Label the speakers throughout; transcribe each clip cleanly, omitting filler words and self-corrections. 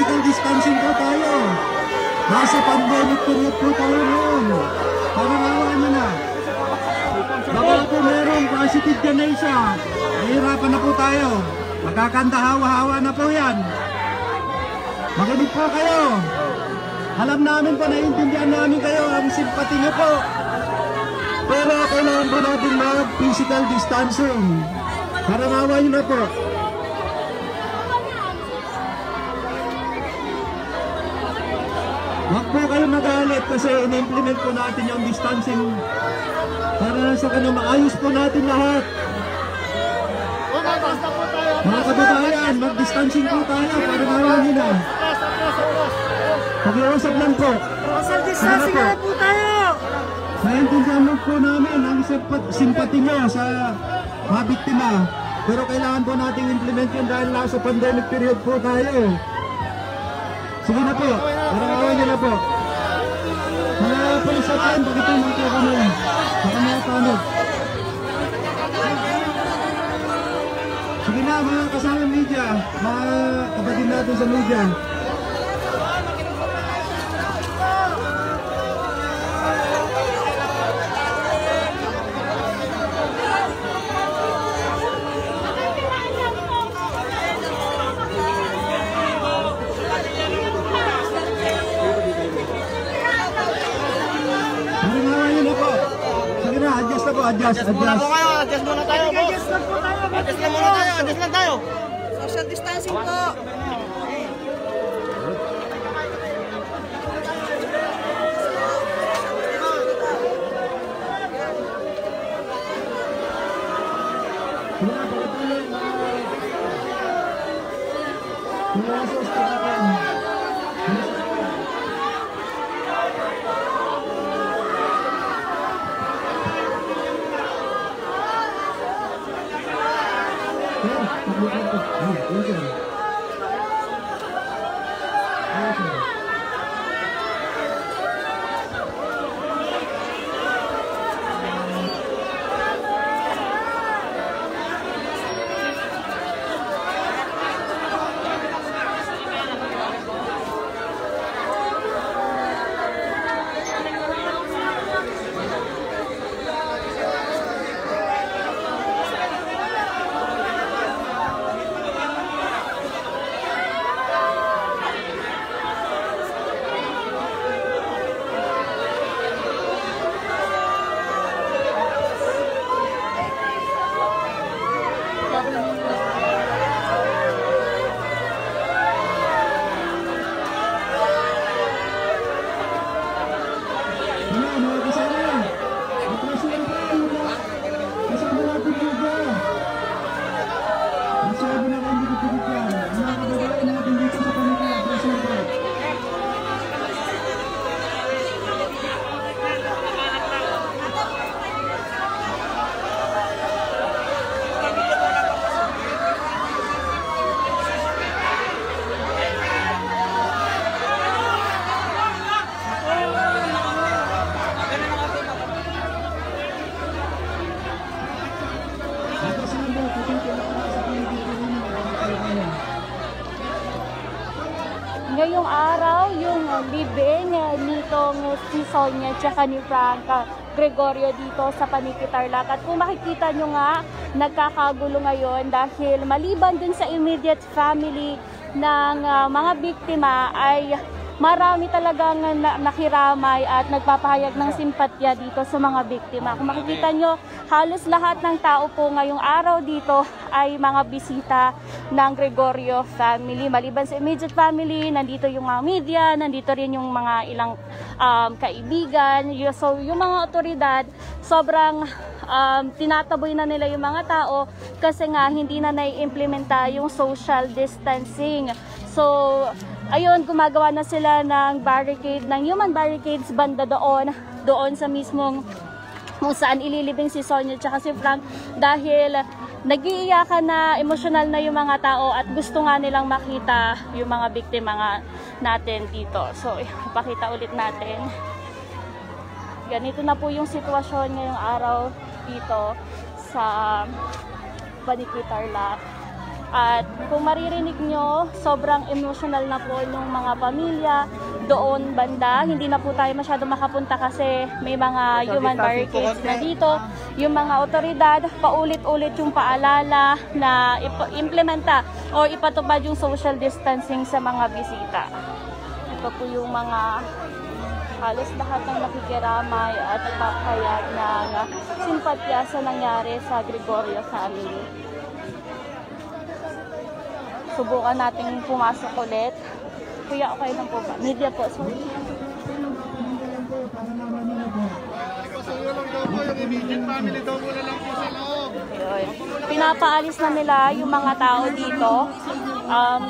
Speaker 1: physical distancing po tayo. Nasa pandemic period po tayo ngayon. Pananawan nyo na. Baka po merong positive dyan na isa. Nahihirapan na po tayo. Magkakanta hawa-hawa na po yan. Makinig po kayo. Alam namin po, naiintindihan namin kayo. Ang simpati nyo po. Pero kailangan po natin mag-physical distancing. Pananawan nyo na po. Huwag po kayo magalit kasi in-implement po natin yung distancing para sa kanong maayos po natin lahat. Mga kababayan, mag-distancing po tayo para maraming na. Pag-iusap lang po.
Speaker 2: Social distancing na po tayo.
Speaker 1: Naintindihan po namin ang simpati nyo sa mga biktima. Pero kailangan po nating implement yun dahil nasa pandemic period po tayo. Sige na po, parawawan nyo na po. Mga palisapan, pakitulong po kami. Baka mga panog. Sige na mga kasama media, mga kapatid natin sa media. Adjust muna po kayo, adjust muna tayo po. Adjust lang muna tayo, adjust lang tayo.
Speaker 2: Social distancing po.
Speaker 3: Ngayong araw, yung libing nitong si Sonia tsaka ni Frank Gregorio dito sa Paniqui, Tarlac. At kung makikita nyo nga, nagkakagulo ngayon dahil maliban dun sa immediate family ng mga biktima ay marami talagang nakiramay at nagpapahayag ng simpatya dito sa mga biktima. Kung makikita nyo, halos lahat ng tao po ngayong araw dito ay mga bisita ng Gregorio family. Maliban sa immediate family, nandito yung mga media, nandito rin yung mga ilang kaibigan. So yung mga otoridad, sobrang tinataboy na nila yung mga tao kasi nga hindi na nai-implementa yung social distancing. So ayun, gumagawa na sila ng barricade, ng human barricades banda doon sa mismong kung saan ililibing si Sonia at si Frank dahil nag-iiyakan na, emosyonal na yung mga tao at gusto nga nilang makita yung mga biktima nga natin dito. So, ipakita ulit natin. Ganito na po yung sitwasyon ngayong araw dito sa Paniqui, Tarlac. At kung maririnig nyo, sobrang emotional na po ng mga pamilya doon banda. Hindi na po tayo masyado makapunta kasi may mga human barricades na dito. Yung mga otoridad, paulit-ulit yung paalala na implementa o ipatupad yung social distancing sa mga bisita. Ito po yung mga halos lahat ng nakikiramay at nagpapahayag ng simpatya sa nangyari sa Gregorio family. Subukan natin pumasok ulit. Kuya, okay lang po ba? Media po, sorry. Ayun. Pinapaalis na nila yung mga tao dito.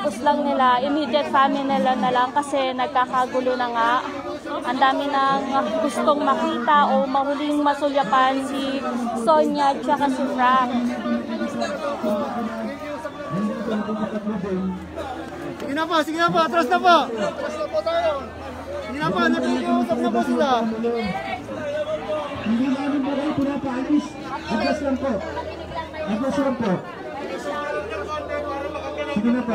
Speaker 3: Gusto lang nila, immediate family nila na lang kasi nagkakagulo na nga. Ang dami nang gustong makita o mahuling masulyapan si Sonia at si Frank.
Speaker 1: Sige na po, atras na po. Atras na po tayo. Sige na po, nakikiusap na po sila. Hindi namin ba kayo pinapaalis? Atras lang po. Atras lang po. Sige na po.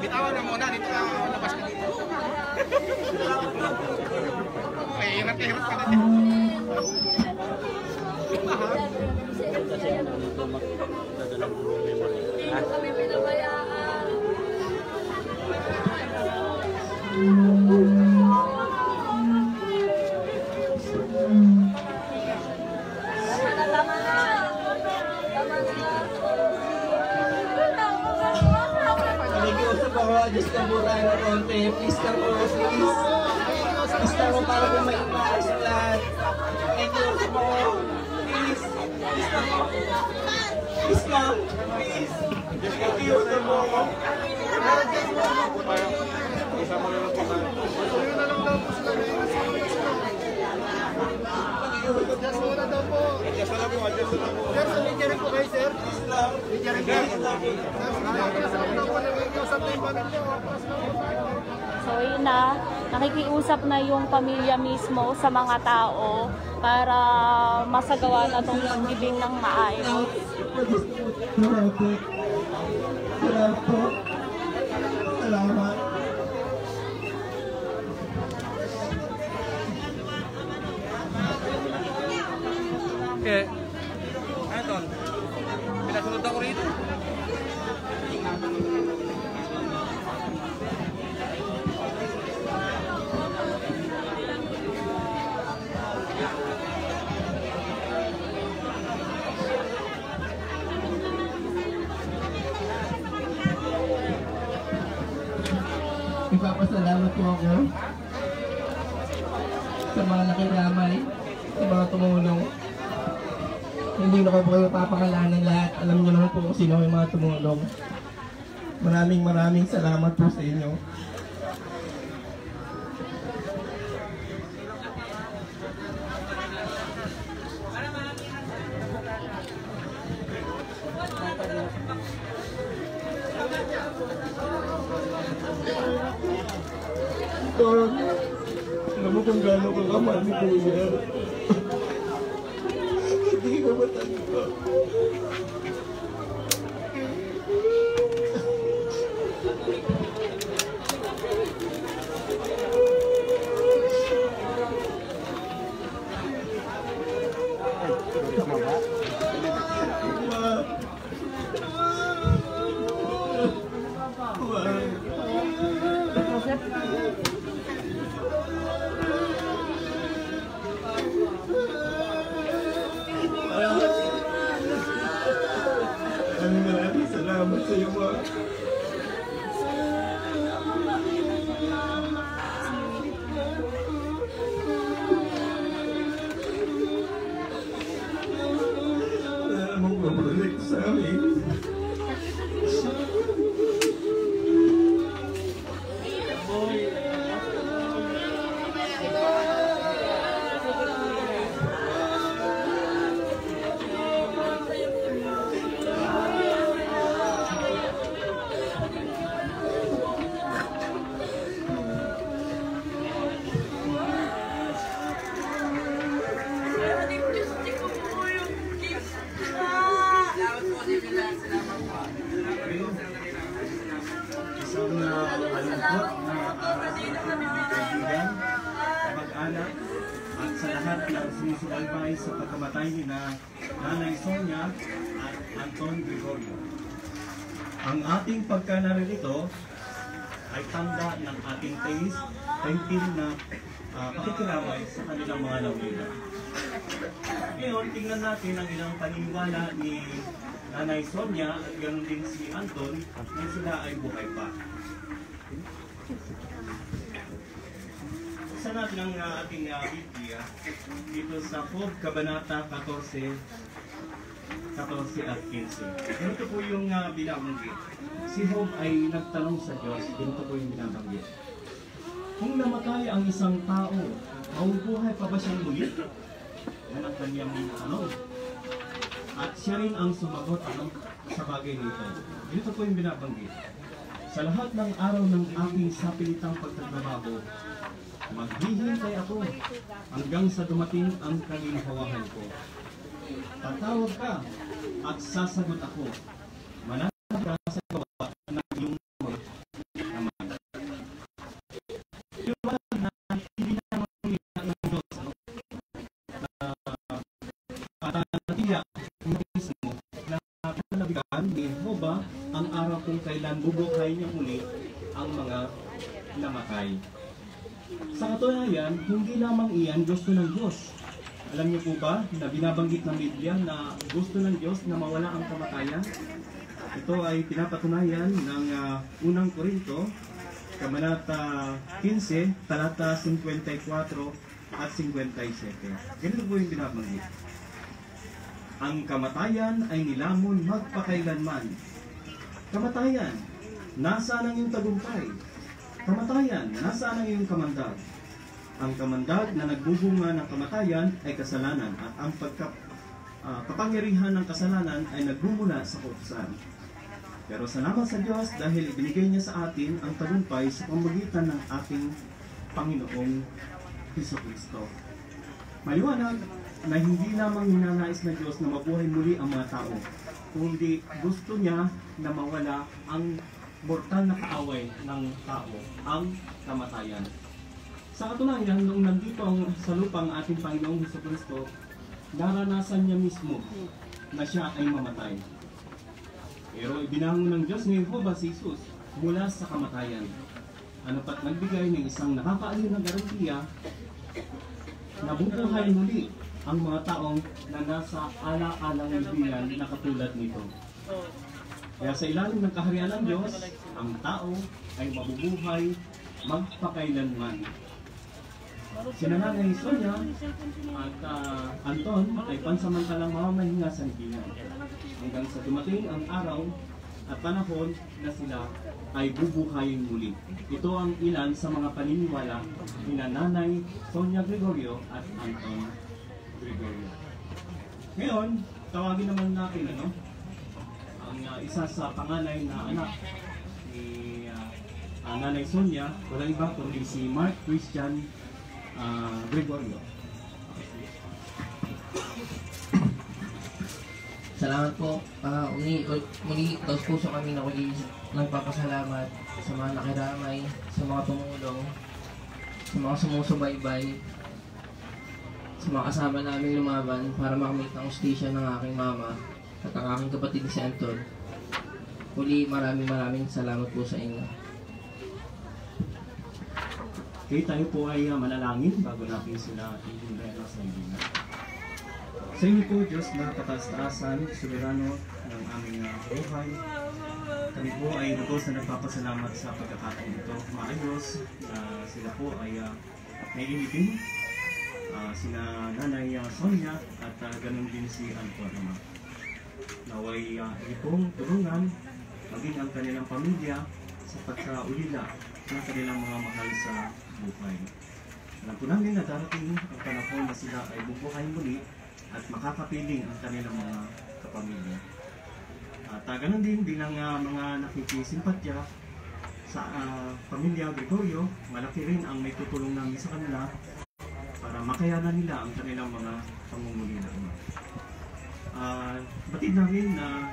Speaker 4: Bitawan na muna, dito ka labas ka dito. Ay, hirap ka natin.
Speaker 5: Just na mura na konti. Please lang po, please. Please lang po para po maipaayos lahat. Thank you po. Please. Please lang po. Please lang. Please. Thank you po.
Speaker 4: Isama na lang po tayo. Pasuyo na lang daw po sila. Adjust muna daw po. Adjust na lang po, adjust na lang po. Sir, media rin po kayo, sir. Media rin po.
Speaker 3: So yun na, nakikiusap na yung pamilya mismo sa mga tao para masagawa na itong pagbibing ng maayos.
Speaker 5: Salamat.
Speaker 4: Okay. Ano ito? Pinasunod ako rito.
Speaker 5: Ipapasalamat po ako sa mga nakiramay, sa mga tumulong. Hindi na ko po kayo papakalanan lahat. Alam niyo naman po kung sino yung mga tumulong. Maraming salamat po sa inyo. Don, alam mo kung gano'n ka kamahal ni Kuya. Hindi ka matanda. Maraming salamat sa iyo, Ma. Wala mong maprotect sa amin.
Speaker 1: malungkot na araw sa mga kaibigan, mag-anak, at sa lahat ng sumusubaybay sa pagkamatay ni Nanay Sonia at Anton Gregorio. Ang ating pagkanaririto ay tanda ng ating taimtim na pakikiramay sa kanilang mga nawila. Ngayon, tingnan natin ang ilang paniniwala ni Nanay Sonia at ganoon din si Anton na sila ay buhay pa. Isa natin ang ating Biblia dito sa Job, Kabanata 14 at 15. Ganito po yung binabanggit. Si Job ay nagtanong sa Diyos, ganito po yung binabanggit. Kung namatay ang isang tao, mabubuhay pa ba siyang muli? Yan ang kanyang tanong. At siya rin ang sumagot sa bagay nito. Ganito po yung binabanggit. Sa lahat ng araw ng aking sapilitang pagtatrabaho, maghihintay ako hanggang sa dumating ang kaginhawahan ko. Tatawag ka at sasagot ako. Manatag ka sa baba ng iyong mga naman. Yung wala na hindi na mangyayari ng Diyos na patanatiya mismo na panabigan ni Jehovah ang araw kung kailan bubuhay niya muli ang mga namatay. Sa katunayan, hindi lamang iyan gusto ng Diyos. Alam niyo po ba na binabanggit ng Biblia na gusto ng Diyos na mawala ang kamatayan? Ito ay pinapatunayan ng unang Korinto, Kabanata 15, talata 54 at 57. Ganito po yung binabanggit. Ang kamatayan ay nilamon magpakailanman. Kamatayan, nasaan ang iyong tagumpay? Kamatayan, nasaan ang iyong kamandag? Ang kamandag na nagbubunga ng kamatayan ay kasalanan at ang kapangyarihan ng kasalanan ay nagbumula sa kautusan. Pero salamat sa Diyos dahil ibinigay niya sa atin ang tagumpay sa pamamagitan ng ating Panginoong Hesukristo. Maliwanag na hindi lamang ninanais ng Diyos na mabuhay muli ang mga tao, kundi gusto niya na mawala ang mortal na kaaway ng tao, ang kamatayan. Sa katunayan, noong nandito sa lupa ang ating Panginoong Hesukristo, naranasan niya mismo na siya ay mamatay. Pero ibinangon ng Diyos ni Jehovah si Jesus mula sa kamatayan. Ano pat nagbigay ng isang nakakaaliw na garantiya na bubuhay muli ang mga taong na nasa ala-alang libigan na katulad nito. Kaya sa ilalim ng kaharian ng Diyos, ang tao ay mabubuhay magpakailanman. Si Nanay Sonia at Anton ay pansamantalang mamamahinga sa libigan hanggang sa dumating ang araw at panahon na sila ay bubuhayin muli. Ito ang ilan sa mga paniniwala ni Nanay Sonia Gregorio at Anton Gregorio. Ngayon, tawagin naman natin ang isa sa panganay na anak ni Nanay Sonia, walang iba kundi si Mark Christian Gregorio.
Speaker 5: Salamat po. Muli, taos puso kami na muli nagpapasalamat sa mga nakiramay, sa mga tumulong, sa mga sumusubaybay, sa mga kasama namin lumaban para makamit ang hustisya ng aking mama at ang aking kapatid si Anton. Muli, maraming salamat po sa inyo.
Speaker 1: Okay, tayo po ay manalangin bago natin sila ihindayan sa libigan. Sa inyo po, Diyos na kataas-taasan, soberano ng aming buhay. Kami po ay lubos na nagpapasalamat sa pagkakataon ito. Maayos na sila po ay naiinipin. Sina Nanay Sonia at ganun din si Anton. Naway itong tulungan maging ang kanilang pamilya sa pagkaulila ng kanilang mga mahal sa buhay. Alam po namin na darating ang panahon na sila ay bubuhay muli at makakapiling ang kanilang mga kapamilya. At ganun din bilang mga nakikisimpatya sa pamilya Gregorio, malaki rin ang may tutulong namin sa kanila para makayanan nila ang kanilang mga pangungulila. Batid namin na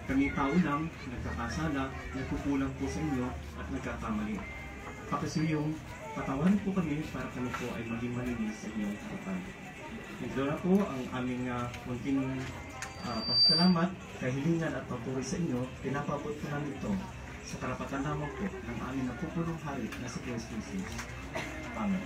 Speaker 6: Kami tao lang, nagkakasala, nagkukulang po sa inyo at nagkakamali. Pakisuyong, patawarin po kami para kami po ay maging malinis sa inyong harapan. Ito na po ang aming munting pagkalamat, kahilingan at pagpuri sa inyo. Pinapabot po namin ito sa karapatan lamang po ng aming napupulong hari na si Kristo Jesus. Amen.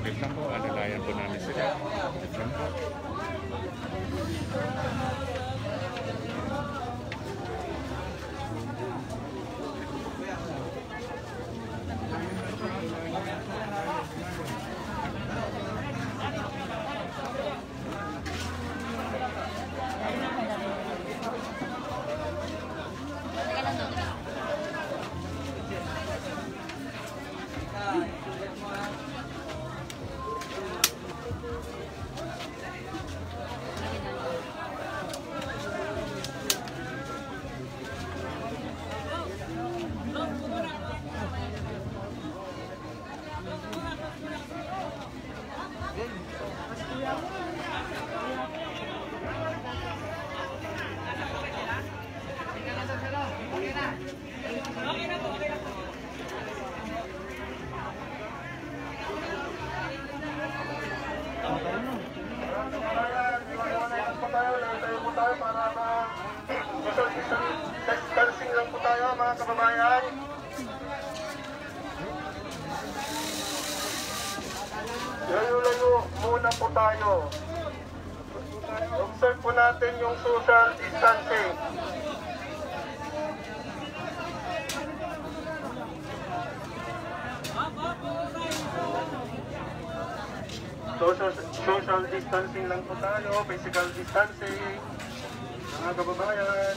Speaker 7: Wait lang po, alalayan po namin sila. Wait lang po.
Speaker 4: tayo para social distancing lang po tayo mga kababayan. Layo-layo muna po tayo. Observe po natin yung social distancing. Social distancing lang po tayo, physical distancing, mga kababayan.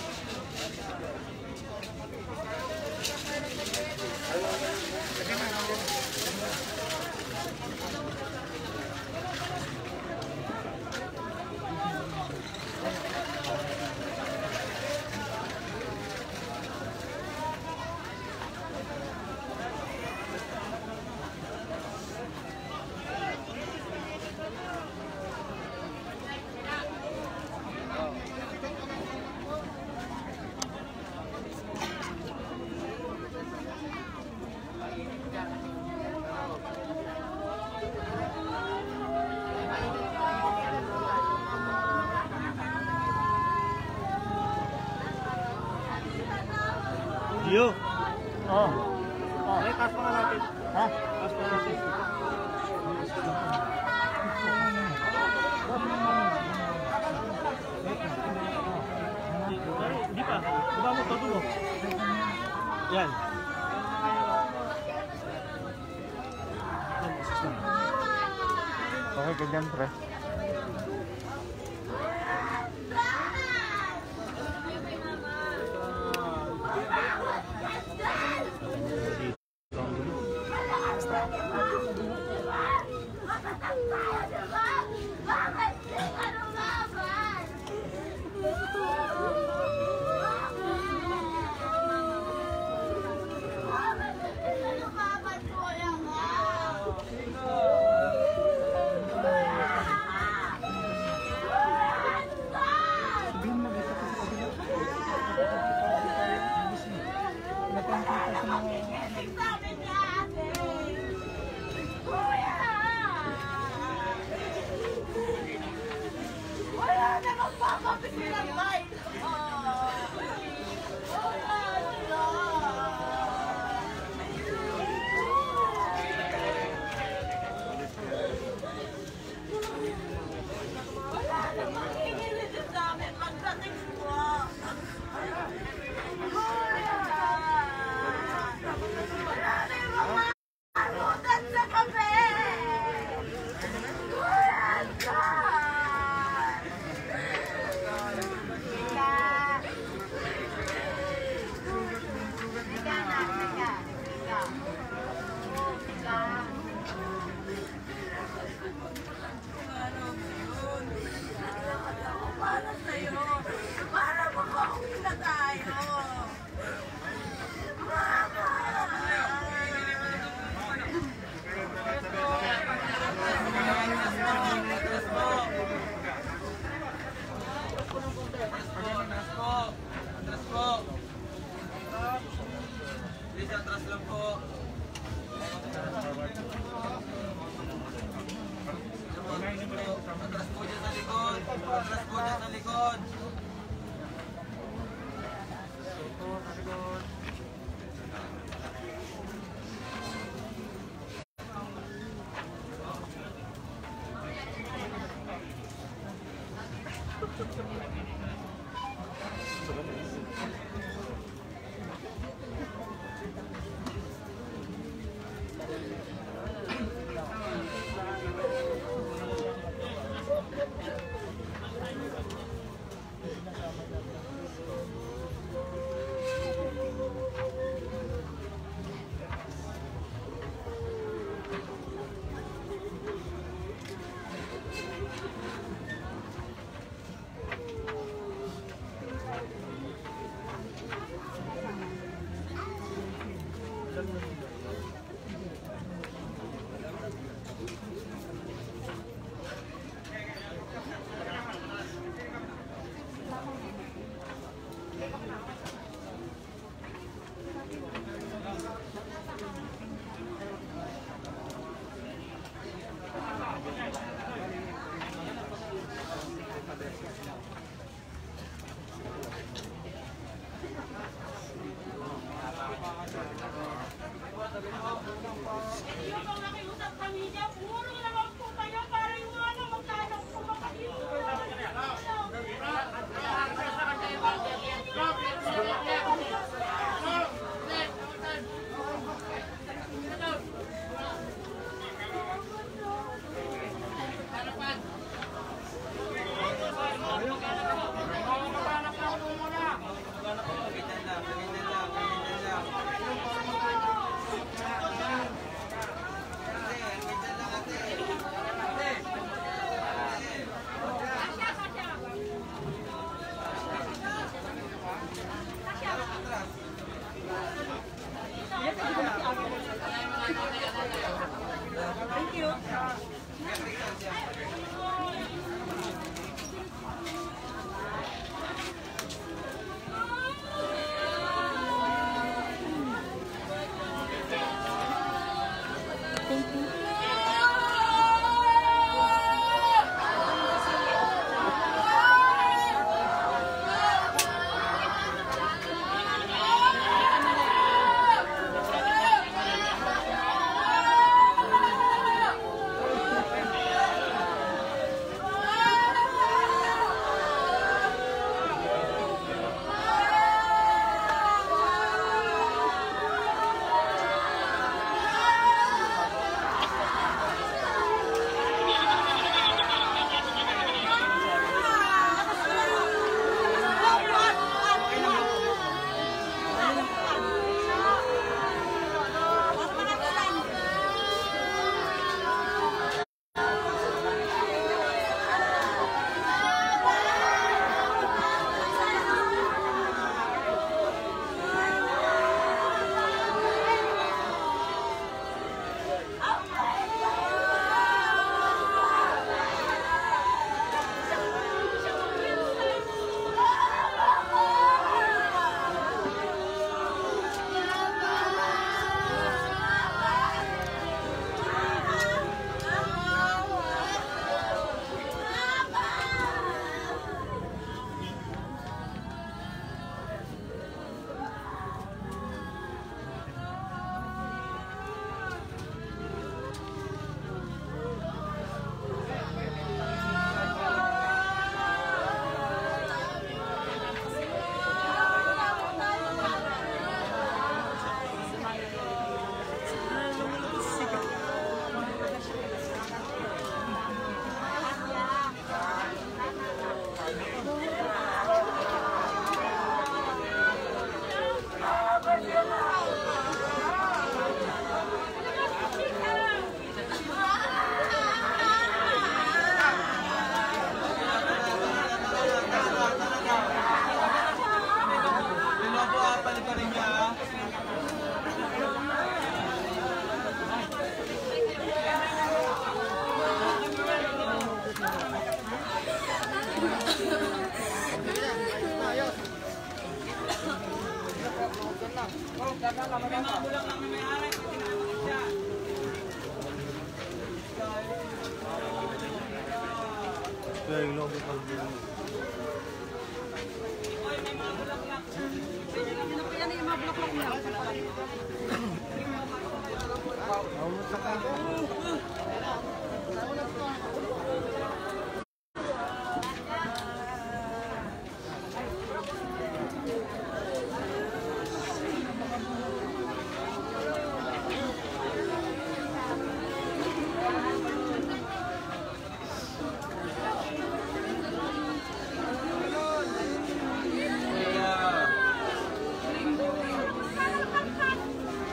Speaker 1: Gio. Oh. Oh, taas pa natin. Ha? Taas pa natin. Hindi pa. Diba mo todo mo? Yan. Okay, ganyan pre.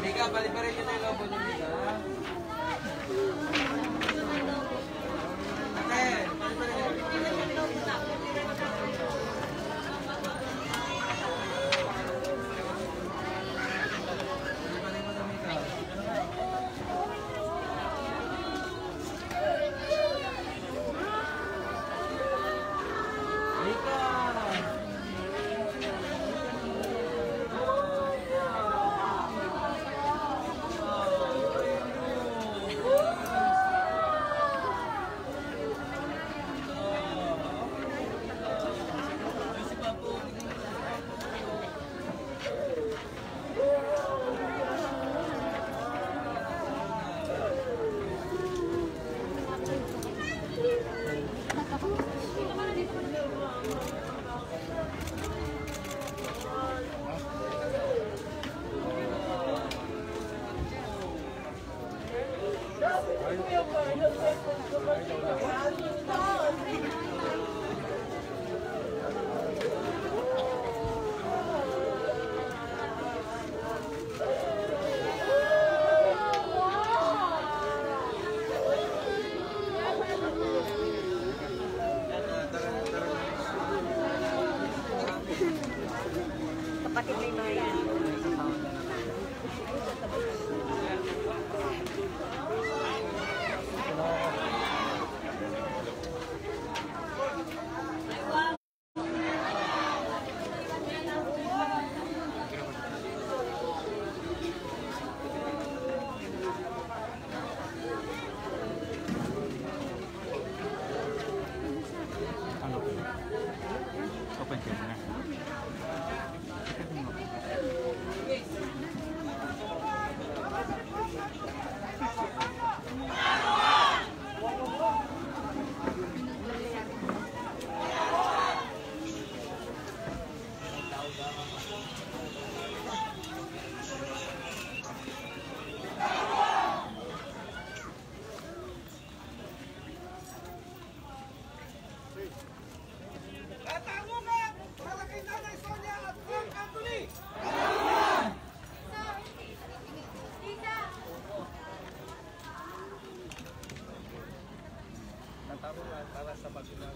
Speaker 5: Mika, paliparin nyo na yung lobo nyo, Mika. Okay, paliparin nyo. Paliparin mo na, Mika.
Speaker 2: Kapatid may bayan.
Speaker 7: Open cam na.
Speaker 4: Para sa pagkakita.